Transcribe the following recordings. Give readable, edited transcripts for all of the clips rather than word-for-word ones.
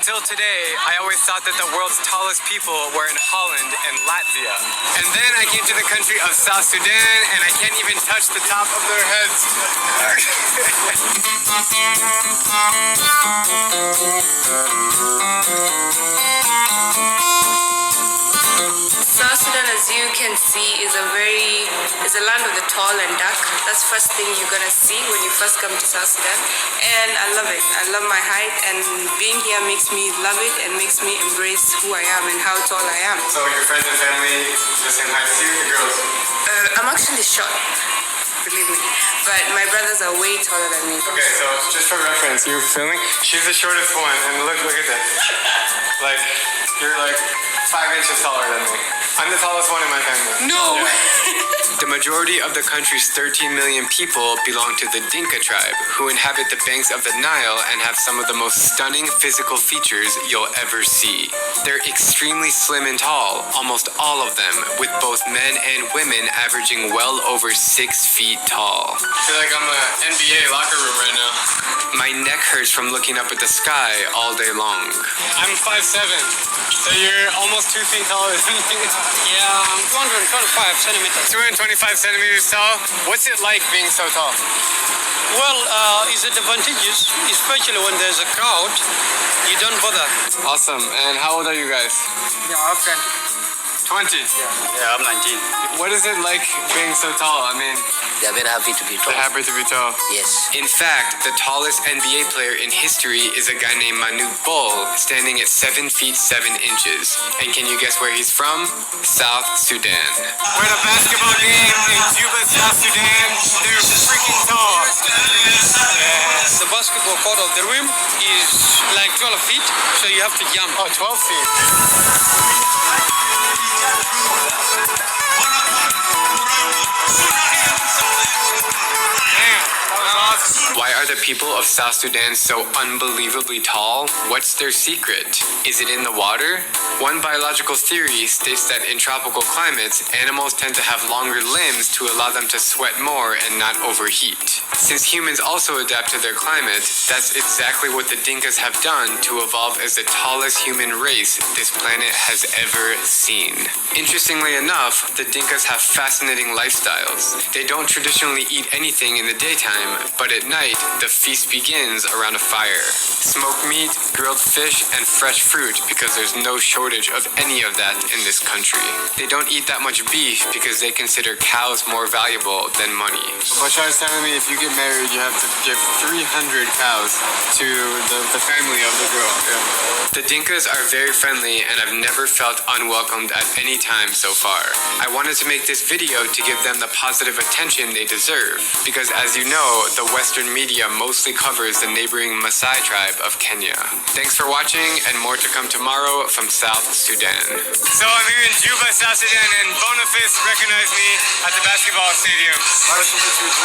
Until today, I always thought that the world's tallest people were in Holland and Latvia. And then I came to the country of South Sudan, and I can't even touch the top of their heads. South Sudan, as you can see, is a land of the tall and dark. That's the first thing you're gonna see when you first come to South Sudan. And I love it. I love my height, and being here makes me love it and makes me embrace who I am and how tall I am. So your friends and family just saying hi to you, the girls? I'm actually short, believe me. But my brothers are way taller than me. Okay, so just for reference, you're filming? She's the shortest one, and look at that. Like, you're like 5 inches taller than me. I'm the tallest one in my family. No! Yeah. The majority of the country's 13 million people belong to the Dinka tribe, who inhabit the banks of the Nile and have some of the most stunning physical features you'll ever see. They're extremely slim and tall, almost all of them, with both men and women averaging well over 6 feet tall. I feel like I'm in an NBA locker room right now. My neck hurts from looking up at the sky all day long. I'm 5'7", so you're almost 2 feet taller than me. Yeah, I'm 225 centimeters. 225 centimeters tall? What's it like being so tall? Well, it's advantageous, especially when there's a crowd. You don't bother. Awesome. And how old are you guys? Yeah, I'm 20. Yeah, I'm 19. What is it like being so tall? I mean, They are very happy to be they're tall. happy to be tall. Yes. In fact, the tallest NBA player in history is a guy named Manu Bol, standing at 7 feet 7 inches. And can you guess where he's from? South Sudan. We're at a basketball game in Juba, South Sudan. They're freaking tall. The basketball court of the rim is like 12 feet, so you have to jump. Oh, 12 feet. Why are the people of South Sudan so unbelievably tall? What's their secret? Is it in the water? One biological theory states that in tropical climates, animals tend to have longer limbs to allow them to sweat more and not overheat. Since humans also adapt to their climate, that's exactly what the Dinkas have done to evolve as the tallest human race this planet has ever seen. Interestingly enough, the Dinkas have fascinating lifestyles. They don't traditionally eat anything in the daytime, but at night, the feast begins around a fire. Smoked meat, grilled fish, and fresh fruit because there's no shortage of any of that in this country. They don't eat that much beef because they consider cows more valuable than money. Bashar is telling me if you get married, you have to give 300 cows to the family of the girl. Yeah. The Dinkas are very friendly, and I've never felt unwelcomed at any time so far. I wanted to make this video to give them the positive attention they deserve, because as you know, the Western media mostly covers the neighboring Maasai tribe of Kenya. Thanks for watching, and more to come tomorrow from South Sudan. So I'm here in Juba, South Sudan, and Boniface recognized me at the basketball stadium.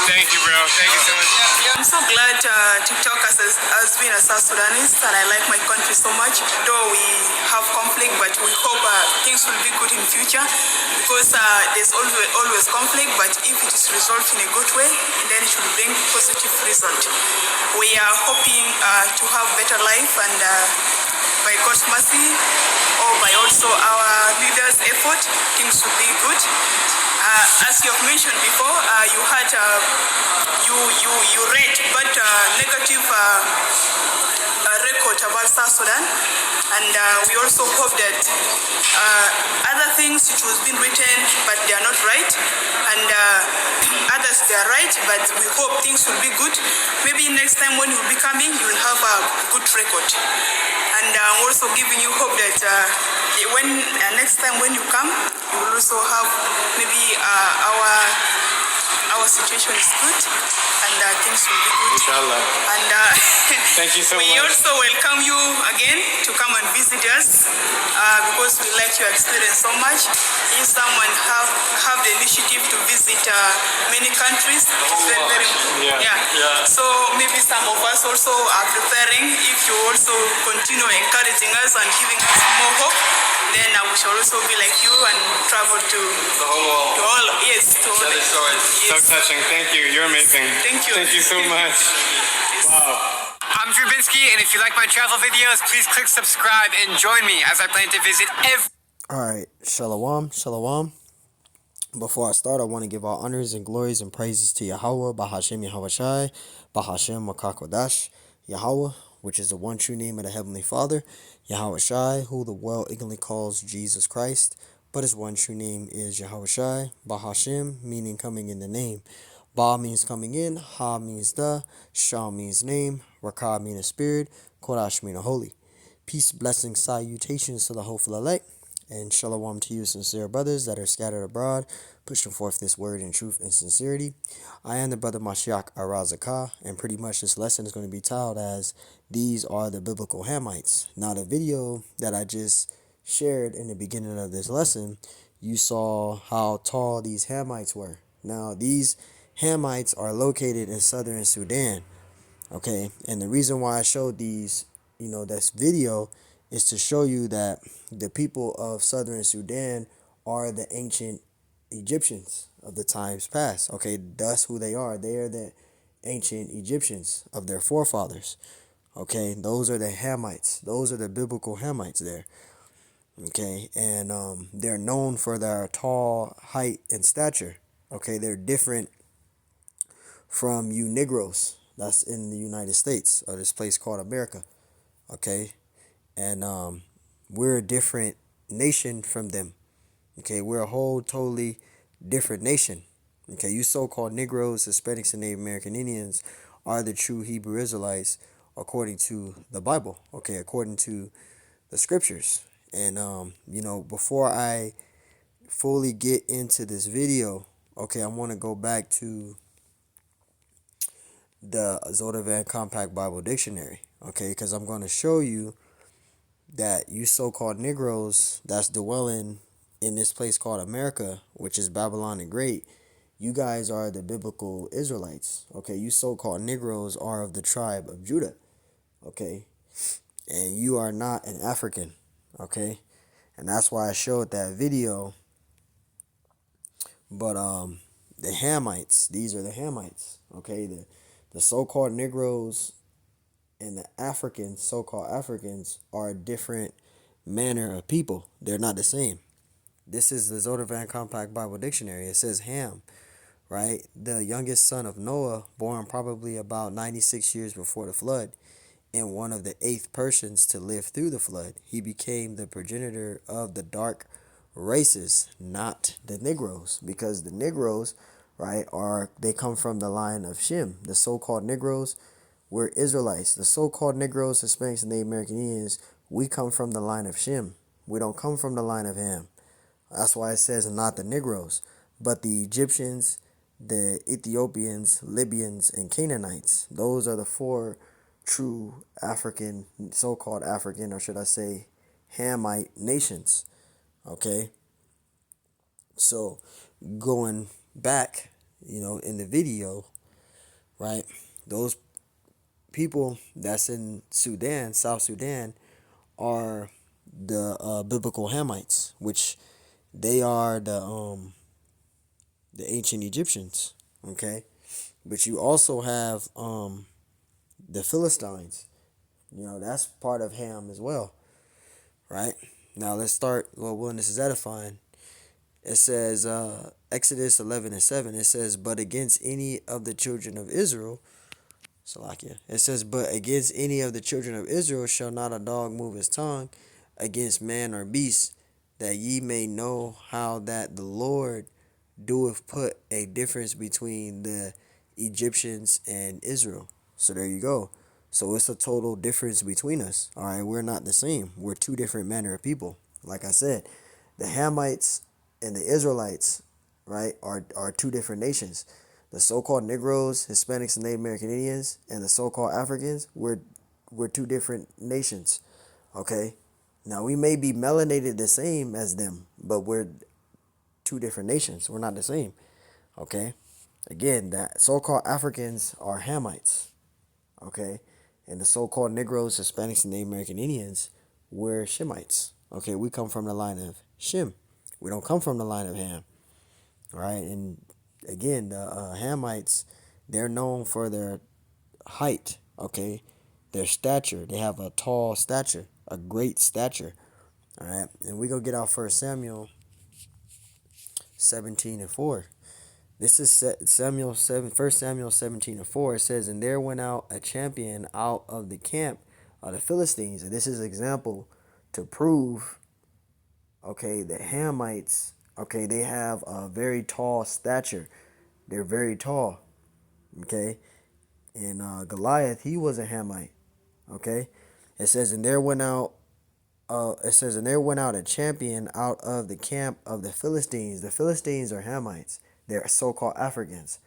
Thank you, bro. Thank you so much. I'm so glad TikTok has been a South Sudanese, and I like my country so much. Though we have conflict, but we hope things will be good in future, because there's always conflict, but if it is resolved in a good way, then it will bring positive result. We are hoping to have better life, and by God's mercy, or by also our leaders' effort, things will be good. As you have mentioned before, you had you read but negative record about South Sudan, and we also hope that other things which was been written but they are not right, and others they are right, but we hope things will be good. Maybe next time when you will be coming, you will have a good record, and I'm also giving you hope that when next time when you come, you will also have maybe our situation is good, and things will be good. Inshallah. And Thank you so we much. also welcome you again to come and visit us, because we like your experience so much. If someone have the initiative to visit many countries, it's very, very important. Yeah. So maybe some of us also are preparing. If you also continue encouraging us and giving us more hope, then we shall also be like you and travel to The whole world. all. Yes, to all. So touching. Thank you. You're amazing. Thank you. Thank you so much. Wow. I'm Drubinski, and if you like my travel videos, please click subscribe and join me as I plan to visit every... Alright, Shalom, Shalom. Before I start, I want to give all honors and glories and praises to Yahweh, Bahashem Yahweh Shai, Bahashem Makakodash, Yahweh, which is the one true name of the Heavenly Father, Yahweh Shai, who the world ignorantly calls Jesus Christ, but his one true name is Yahweh Shai, Bahashem, meaning coming in the name. Ba means coming in, Ha means the, Shah means name, Rakah means spirit, Kodash means holy. Peace, blessings, salutations to the hopeful elect, and shalom to you sincere brothers that are scattered abroad, pushing forth this word in truth and sincerity. I am the brother Mashiach Arazakah, and pretty much this lesson is going to be titled as These Are the Biblical Hamites. Now the video that I just shared in the beginning of this lesson, you saw how tall these Hamites were. Now these Hamites are located in southern Sudan. Okay, and the reason why I showed these, this video is to show you that the people of southern Sudan are the ancient Egyptians of the times past. Okay, that's who they are. They are the ancient Egyptians of their forefathers. Okay, those are the Hamites. Those are the biblical Hamites there. Okay, and they're known for their tall height and stature. Okay, they're different from you Negroes that's in the United States, or this place called America. Okay, and we're a different nation from them. Okay, we're a whole totally different nation. Okay, you so-called Negroes, Hispanics, and Native American Indians are the true Hebrew Israelites according to the Bible. Okay, according to the scriptures. And before I fully get into this video, okay, I want to go back to the Zodovan Compact Bible Dictionary, okay, because I'm going to show you that you so-called Negroes that's dwelling in this place called America, which is Babylon the Great, you guys are the biblical Israelites, okay? You so-called Negroes are of the tribe of Judah, okay? And you are not an African, okay? And that's why I showed that video. But the Hamites, these are the Hamites, okay? The so-called Negroes and the Africans, so-called Africans, are a different manner of people. They're not the same. This is the Zodovan Compact Bible Dictionary. It says Ham, right? The youngest son of Noah, born probably about 96 years before the flood, and one of the 8th persons to live through the flood. He became the progenitor of the dark races, not the Negroes, because the Negroes, right, they come from the line of Shem. The so-called Negroes were Israelites. The so-called Negroes, Hispanics, and Native American Indians, we come from the line of Shem. We don't come from the line of Ham. That's why it says not the Negroes, but the Egyptians, the Ethiopians, Libyans, and Canaanites. Those are the 4 true African, so-called African, or should I say Hamite nations. Okay, so going back, in the video, right, those people that's in Sudan, South Sudan, are the biblical Hamites, which they are the ancient Egyptians. Okay, but you also have the Philistines. That's part of Ham as well, right? Now let's start. Well, when this is edifying, it says Exodus 11:7. It says, "But against any of the children of Israel." Salakia. It says, "But against any of the children of Israel shall not a dog move his tongue against man or beast, that ye may know how that the Lord doeth put a difference between the Egyptians and Israel." So there you go. So it's a total difference between us. All right, we're not the same. We're 2 different manner of people. Like I said, the Hamites and the Israelites, right, are 2 different nations. The so-called Negroes, Hispanics, and Native American Indians, and the so-called Africans, we're 2 different nations. Okay, now we may be melanated the same as them, but we're 2 different nations. We're not the same. Okay, again, the so-called Africans are Hamites. Okay, and the so-called Negroes, Hispanics, and Native American Indians, we're Shemites. Okay, we come from the line of Shem. We don't come from the line of Ham. All right, and again, the Hamites, they're known for their height. Okay, their stature. They have a tall stature, a great stature. All right, and we go get out First Samuel 17:4. This is Samuel 7, 1 Samuel 17:4. It says, and there went out a champion out of the camp of the Philistines. And this is an example to prove, okay, the Hamites, okay, they have a very tall stature. They're very tall, okay. And Goliath, he was a Hamite, okay. It says, and there went out. It says, and there went out a champion out of the camp of the Philistines. The Philistines are Hamites. They're so-called Africans.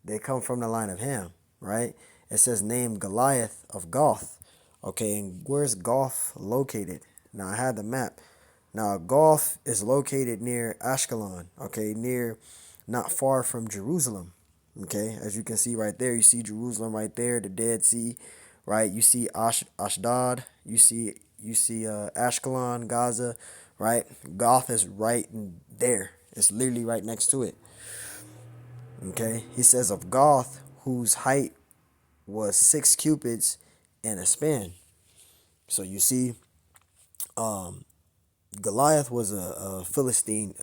They come from the line of Ham, right? It says, named Goliath of Goth. Okay, and where's Goth located? Now, I had the map. Now, Goth is located near Ashkelon, okay, not far from Jerusalem, okay? As you can see right there, you see Jerusalem right there, the Dead Sea, right? You see Ashdod, you see Ashkelon, Gaza, right? Goth is right there. It's literally right next to it. Okay, he says of Goth, whose height was 6 cubits and a span. So you see, Goliath was a Philistine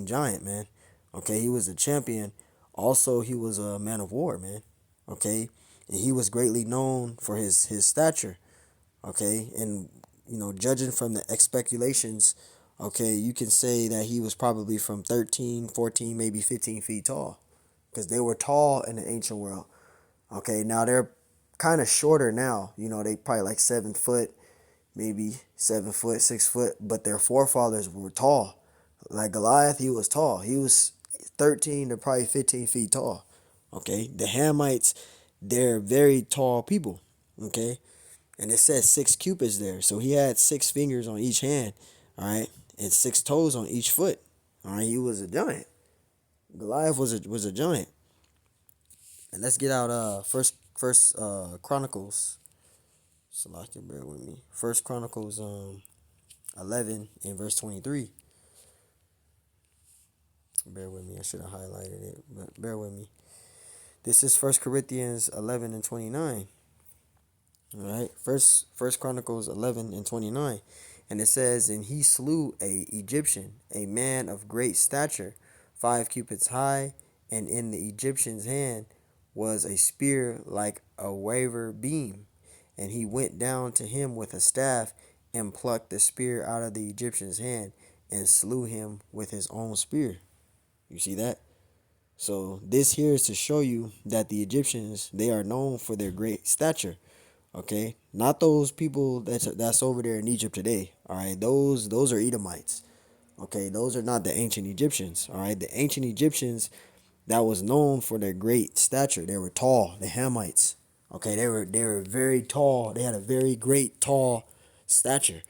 giant, man. Okay, he was a champion. Also, he was a man of war, man. Okay, and he was greatly known for his stature. Okay, and judging from the speculations, okay, you can say that he was probably from 13, 14, maybe 15 feet tall, because they were tall in the ancient world. Okay, now they're kind of shorter now. They probably like 7 foot, maybe 7 foot, 6 foot, but their forefathers were tall. Like Goliath, he was tall. He was 13 to probably 15 feet tall. Okay, the Hamites, they're very tall people. Okay, and it says 6 cubits there, so he had 6 fingers on each hand. All right, and 6 toes on each foot. All right, he was a giant. Goliath was a giant. And let's get out first Chronicles. So I can bear with me. First Chronicles 11 and verse 23. Bear with me. I should have highlighted it, but bear with me. This is First Corinthians 11 and 29. All right. First Chronicles 11 and 29. And it says, and he slew a Egyptian, a man of great stature, 5 cubits high, and in the Egyptian's hand was a spear like a waver beam. And he went down to him with a staff and plucked the spear out of the Egyptian's hand and slew him with his own spear. You see that? So this here is to show you that the Egyptians, they are known for their great stature. Okay, not those people that's over there in Egypt today. All right, those are Edomites. Okay, those are not the ancient Egyptians. All right, the ancient Egyptians that was known for their great stature. They were tall. The Hamites. Okay, they were very tall. They had a very great tall stature.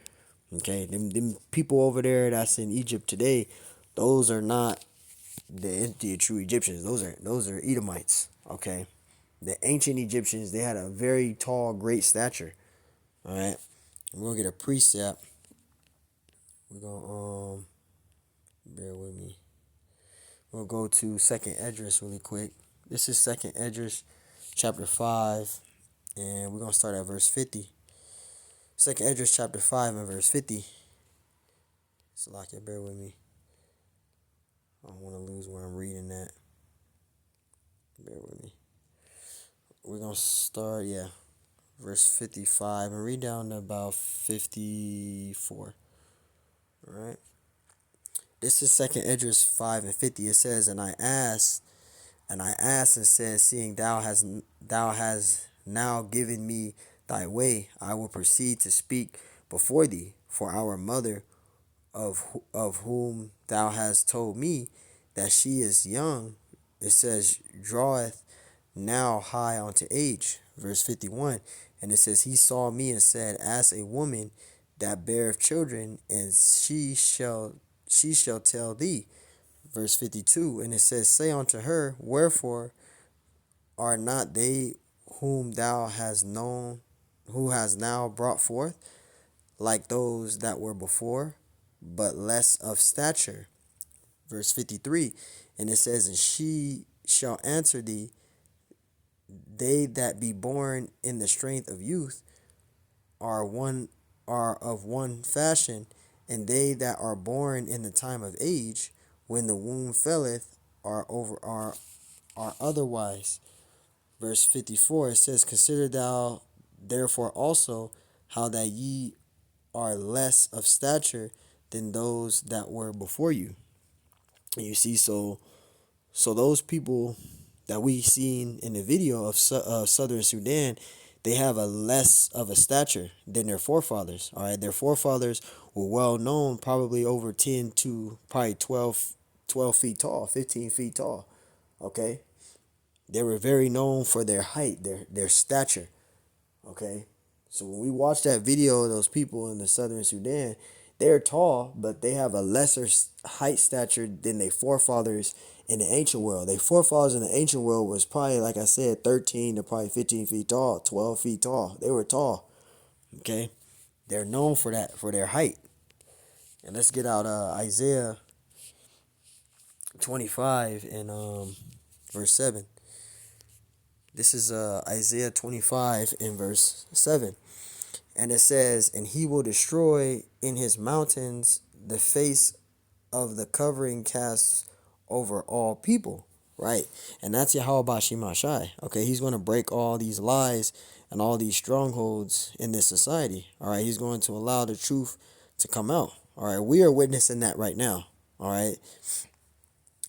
Okay, them people over there that's in Egypt today, those are not the true Egyptians. Those are Edomites. Okay, the ancient Egyptians, they had a very tall, great stature. All right, we're gonna get a precept. We're gonna bear with me. We'll go to Second Esdras really quick. This is Second Esdras, chapter 5, and we're gonna start at verse 50. Second Esdras, chapter 5, and verse 50. So, like it, bear with me. I don't want to lose where I'm reading at. Bear with me. We're gonna start, verse 55, and read down to about 54. All right. This is Second Esdras 5 and 50. It says, and I asked and said, seeing thou has now given me thy way, I will proceed to speak before thee. For our mother, of whom thou hast told me that she is young, it says, draweth now high unto age. Verse 51. And it says, he saw me and said, as a woman that beareth children, and she shall tell thee. Verse 52. And it says, say unto her, wherefore are not they whom thou hast known, who has now brought forth, like those that were before, but less of stature? Verse 53. And it says, and she shall answer thee, they that be born in the strength of youth are of one fashion, and they that are born in the time of age, when the womb faileth, are otherwise. Verse 54, it says, Consider thou therefore also how that ye are less of stature than those that were before you. And you see, so those people that we seen in the video of Southern Sudan, they have a less of a stature than their forefathers. All right, their forefathers were well known, probably over 10 to probably 12 feet tall, 15 feet tall. Okay, they were very known for their height, their stature. Okay, so when we watch that video of those people in the Southern Sudan, they're tall, but they have a lesser height stature than their forefathers in the ancient world. Their forefathers in the ancient world was probably, like I said, 13 to probably 15 feet tall, 12 feet tall. They were tall. Okay, they're known for that, for their height. And let's get out Isaiah 25 and verse 7. This is Isaiah 25 and verse 7. And it says, And he will destroy in his mountains the face of the covering cast over all people. Right? And that's Yahweh Shemashai. Okay, he's going to break all these lies and all these strongholds in this society. All right, he's going to allow the truth to come out. All right, we are witnessing that right now. All right.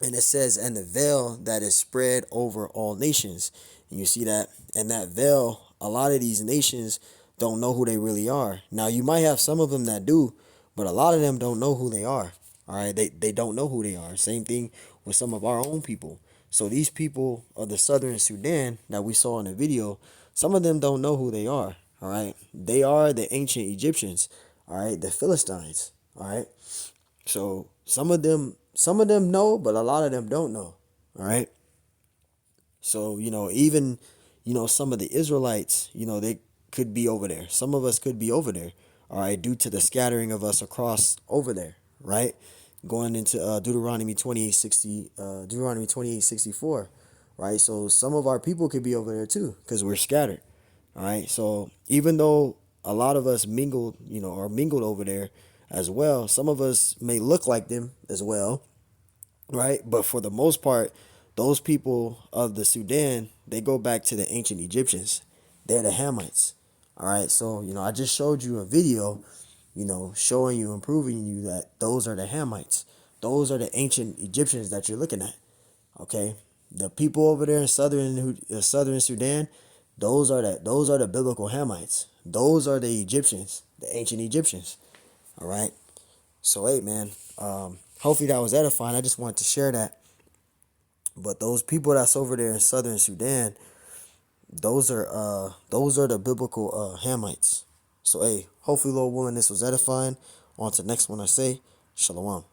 And it says, and the veil that is spread over all nations. And you see that? And that veil, a lot of these nations don't know who they really are. Now, you might have some of them that do, but a lot of them don't know who they are. All right, they don't know who they are. Same thing with some of our own people. So these people of the Southern Sudan that we saw in the video, some of them don't know who they are. All right, they are the ancient Egyptians. All right, the Philistines. All right, so some of them know, but a lot of them don't know. All right. So, even, some of the Israelites, they could be over there. Some of us could be over there. All right, due to the scattering of us across over there, right? Going into Deuteronomy 28:60, Deuteronomy 28:64, right? So some of our people could be over there too, because we're scattered. All right. So even though a lot of us mingled, are mingled over there as well, some of us may look like them as well, right? But for the most part, those people of the Sudan, they go back to the ancient Egyptians. They're the Hamites. All right. So, I just showed you a video, showing you and proving you that those are the Hamites. Those are the ancient Egyptians that you're looking at. Okay. The people over there in southern Sudan, those are the biblical Hamites. Those are the Egyptians, the ancient Egyptians. All right. So, hey, man, hopefully that was edifying. I just wanted to share that. But those people that's over there in Southern Sudan, those are the biblical Hamites. So, hey, hopefully, Lord willing, this was edifying. On to the next one I say. Shalom.